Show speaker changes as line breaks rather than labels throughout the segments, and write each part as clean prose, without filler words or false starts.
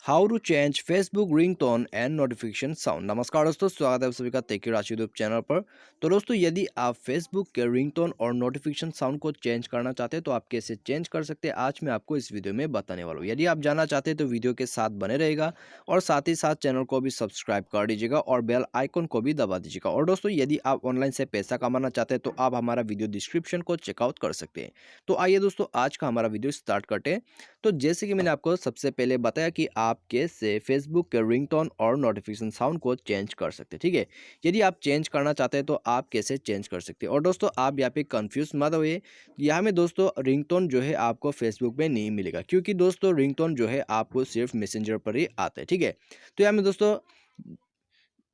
How to change Facebook ringtone and notification sound. नमस्कार दोस्तों, स्वागत है आप सभी का तेकी राशि यूट्यूब चैनल पर। तो दोस्तों, यदि आप फेसबुक के रिंगटोन और नोटिफिकेशन साउंड को चेंज करना चाहते हैं तो आप कैसे चेंज कर सकते हैं, आज मैं आपको इस वीडियो में बताने वाला हूँ। यदि आप जानना चाहते हैं तो वीडियो के साथ बने रहेगा और साथ ही साथ चैनल को भी सब्सक्राइब कर दीजिएगा और बेल आइकन को भी दबा दीजिएगा। और दोस्तों, यदि आप ऑनलाइन से पैसा कमाना चाहते हैं तो आप हमारा वीडियो डिस्क्रिप्शन को चेकआउट कर सकते हैं। तो आइए दोस्तों, आज का हमारा वीडियो स्टार्ट करते हैं। तो जैसे कि मैंने आपको सबसे पहले बताया कि आप कैसे फेसबुक के रिंगटोन और नोटिफिकेशन साउंड को चेंज कर सकते हैं, ठीक है। यदि आप चेंज करना चाहते हैं तो आप कैसे चेंज कर सकते हैं। और दोस्तों, आप यहाँ पे कंफ्यूज मत होइए। यहाँ में दोस्तों रिंगटोन जो है आपको फेसबुक में नहीं मिलेगा, क्योंकि दोस्तों रिंगटोन जो है आपको सिर्फ मैसेंजर पर ही आता है, ठीक है। तो यहाँ में दोस्तों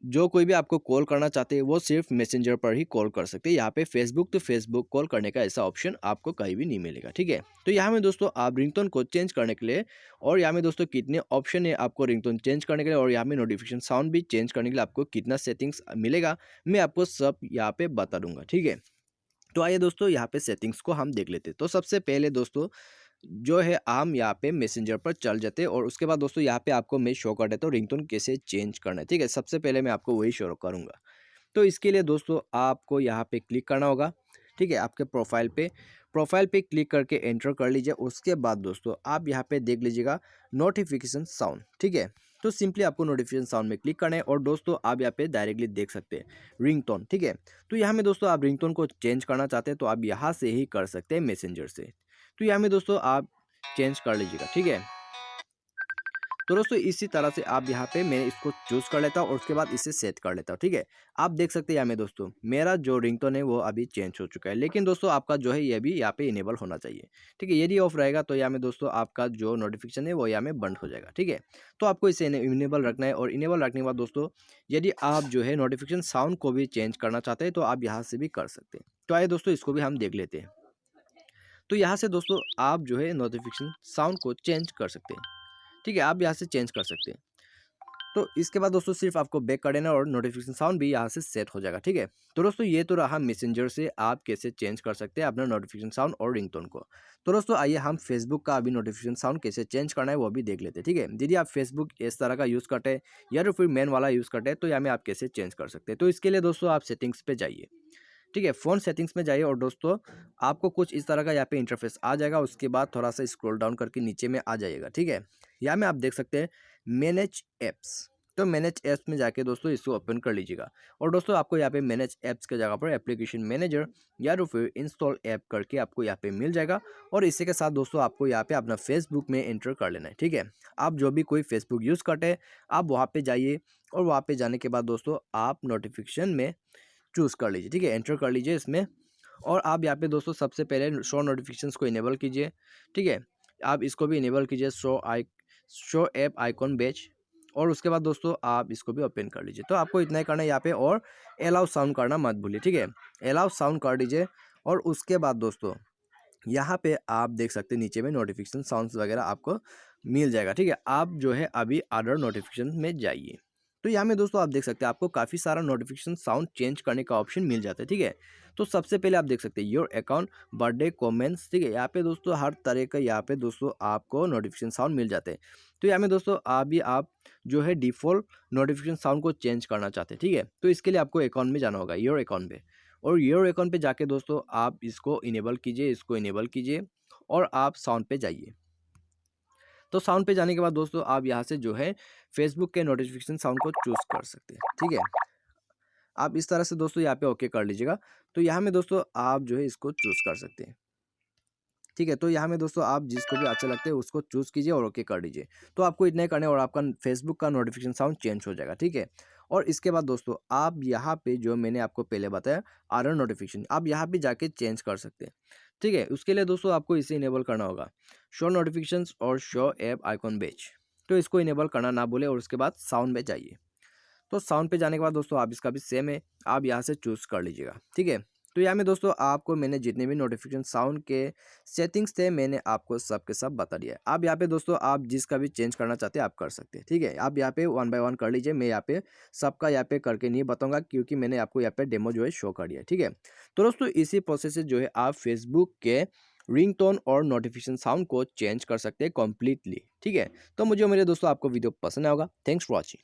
जो कोई भी आपको कॉल करना चाहते हैं वो सिर्फ मैसेंजर पर ही कॉल कर सकते हैं। यहाँ पे फेसबुक तो फेसबुक कॉल करने का ऐसा ऑप्शन आपको कहीं भी नहीं मिलेगा, ठीक है। तो यहाँ में दोस्तों आप रिंगटोन को चेंज करने के लिए, और यहाँ में दोस्तों कितने ऑप्शन है आपको रिंगटोन चेंज करने के लिए, और यहाँ में नोटिफिकेशन साउंड भी चेंज करने के लिए आपको कितना सेटिंग्स मिलेगा, मैं आपको सब यहाँ पे बता दूंगा, ठीक है। तो आइए दोस्तों, यहाँ पे सेटिंग्स को हम देख लेते हैं। तो सबसे पहले दोस्तों जो है हम यहाँ पे मैसेंजर पर चल जाते हैं, और उसके बाद दोस्तों यहाँ पे आपको मैं शो कर देता हूँ रिंगटोन कैसे चेंज करना है, ठीक है। सबसे पहले मैं आपको वही शो करूँगा। तो इसके लिए दोस्तों आपको यहाँ पे क्लिक करना होगा, ठीक है। आपके प्रोफाइल पे क्लिक करके एंटर कर लीजिए। उसके बाद दोस्तों आप यहाँ पे देख लीजिएगा नोटिफिकेशन साउंड, ठीक है। तो सिंपली आपको नोटिफिकेशन साउंड में क्लिक करना है, और दोस्तों आप यहाँ पे डायरेक्टली देख सकते हैं रिंगटोन, ठीक है। तो यहाँ में दोस्तों आप रिंगटोन को चेंज करना चाहते हैं तो आप यहाँ से ही कर सकते हैं मैसेंजर से। तो यहाँ में दोस्तों आप चेंज कर लीजिएगा, ठीक है। तो दोस्तों इसी तरह से आप यहाँ पे मैं इसको चूज कर लेता हूँ और उसके बाद इसे सेट कर लेता हूँ, ठीक है। आप देख सकते हैं यहाँ में दोस्तों मेरा जो रिंगटोन है वो अभी चेंज हो चुका है, लेकिन दोस्तों आपका जो है ये भी यहाँ पे इनेबल होना चाहिए, ठीक है। यदि ऑफ रहेगा तो यहाँ में दोस्तों आपका जो नोटिफिकेशन है वो यहाँ में बंद हो जाएगा, ठीक है। तो आपको इसे इनेबल रखना है, और इनेबल रखने के बाद दोस्तों यदि आप जो है नोटिफिकेशन साउंड को भी चेंज करना चाहते हैं तो आप यहाँ से भी कर सकते हैं। तो आइए दोस्तों इसको भी हम देख लेते हैं। तो यहाँ से दोस्तों आप जो है नोटिफिकेशन साउंड को चेंज कर सकते हैं, ठीक है। आप यहाँ से चेंज कर सकते हैं। तो इसके बाद दोस्तों सिर्फ आपको बैक कर देना और नोटिफिकेशन साउंड भी यहाँ से सेट हो जाएगा, ठीक है। तो दोस्तों ये तो रहा मैसेंजर से आप कैसे चेंज कर सकते हैं अपना नोटिफिकेशन साउंड और रिंगटोन को। तो दोस्तों आइए हम फेसबुक का अभी नोटिफिकेशन साउंड कैसे चेंज करना है वो भी देख लेते हैं, ठीक है। यदि आप फेसबुक इस तरह का यूज़ करते हैं या तो फिर मेन वाला यूज़ करते हैं तो यहाँ में आप कैसे चेंज कर सकते हैं। तो इसके लिए दोस्तों आप सेटिंग्स पे जाइए, ठीक है। फ़ोन सेटिंग्स में जाइए, और दोस्तों आपको कुछ इस तरह का यहाँ पे इंटरफेस आ जाएगा। उसके बाद थोड़ा सा स्क्रॉल डाउन करके नीचे में आ जाइएगा, ठीक है। यहाँ में आप देख सकते हैं मैनेज ऐप्स। तो मैनेज ऐप्स में जाके दोस्तों इसको ओपन कर लीजिएगा, और दोस्तों आपको यहाँ पे मैनेज ऐप्स के जगह पर एप्लीकेशन मैनेजर या तो फिर इंस्टॉल ऐप करके आपको यहाँ पे मिल जाएगा। और इसी के साथ दोस्तों आपको यहाँ पे अपना फेसबुक में एंटर कर लेना है, ठीक है। आप जो भी कोई फेसबुक यूज़ करते हैं आप वहाँ पे जाइए, और वहाँ पे जाने के बाद दोस्तों आप नोटिफिकेशन में चूज़ कर लीजिए, ठीक है। एंटर कर लीजिए इसमें, और आप यहाँ पे दोस्तों सबसे पहले शो नोटिफिकेशंस को इनेबल कीजिए, ठीक है। आप इसको भी इनेबल कीजिए, शो ऐप आइकॉन बैच, और उसके बाद दोस्तों आप इसको भी ओपन कर लीजिए। तो आपको इतना ही करना है यहाँ पे, और अलाउ साउंड करना मत भूलिए, ठीक है। अलाउ साउंड कर दीजिए, और उसके बाद दोस्तों यहाँ पे आप देख सकते हैं नीचे में नोटिफिकेशन साउंड्स वगैरह आपको मिल जाएगा, ठीक है। आप जो है अभी अदर नोटिफिकेशन में जाइए। तो यहाँ में दोस्तों आप देख सकते हैं आपको काफ़ी सारा नोटिफिकेशन साउंड चेंज करने का ऑप्शन मिल जाता है, ठीक है। तो सबसे पहले आप देख सकते हैं योर अकाउंट, बर्थडे, कमेंट्स, ठीक है। यहाँ पे दोस्तों हर तरह का यहाँ पे दोस्तों आपको नोटिफिकेशन साउंड मिल जाते हैं। तो यहाँ में दोस्तों अभी आप जो है डिफ़ॉल्ट नोटिफिकेशन साउंड को चेंज करना चाहते हैं, ठीक है। तो इसके लिए आपको अकाउंट में जाना होगा, योर अकाउंट पे, और योर अकाउंट पे जाके दोस्तों आप इसको इनेबल कीजिए, इसको इनेबल कीजिए, और आप साउंड पे जाइए। तो साउंड पे जाने के बाद दोस्तों आप यहाँ से जो है फेसबुक के नोटिफिकेशन साउंड को चूज़ कर सकते हैं, ठीक है। आप इस तरह से दोस्तों यहाँ पे ओके कर लीजिएगा। तो यहाँ में दोस्तों आप जो है इसको चूज़ कर सकते हैं, ठीक है। तो यहाँ में दोस्तों आप जिसको भी अच्छा लगता है उसको चूज़ कीजिए और ओके कर दीजिए। तो आपको इतना ही करना है, और आपका फेसबुक का नोटिफिकेशन साउंड चेंज हो जाएगा, ठीक है। और इसके बाद दोस्तों आप यहाँ पे जो मैंने आपको पहले बताया अदर नोटिफिकेशन, आप यहाँ पे जाके चेंज कर सकते हैं, ठीक है। उसके लिए दोस्तों आपको इसे इनेबल करना होगा, शो नोटिफिकेशंस और शो ऐप आइकॉन बैच। तो इसको इनेबल करना ना भूलें, और उसके बाद साउंड में जाइए। तो साउंड पे जाने के बाद दोस्तों आप इसका भी सेम है, आप यहाँ से चूज़ कर लीजिएगा, ठीक है। तो यहाँ में दोस्तों आपको मैंने जितने भी नोटिफिकेशन साउंड के सेटिंग्स थे मैंने आपको सब के सब बता दिया है। अब यहाँ पे दोस्तों आप जिसका भी चेंज करना चाहते हैं आप कर सकते हैं, ठीक है। आप यहाँ पे वन बाय वन कर लीजिए, मैं यहाँ पे सबका यहाँ पे करके नहीं बताऊँगा, क्योंकि मैंने आपको यहाँ पे डेमो जो है शो कर दिया है, ठीक है। तो दोस्तों इसी प्रोसेस से जो है आप फेसबुक के रिंगटोन और नोटिफिकेशन साउंड को चेंज कर सकते हैं कम्प्लीटली। ठीक है, तो मुझे मेरे दोस्तों आपको वीडियो पसंद आएगा। Thanks for watching.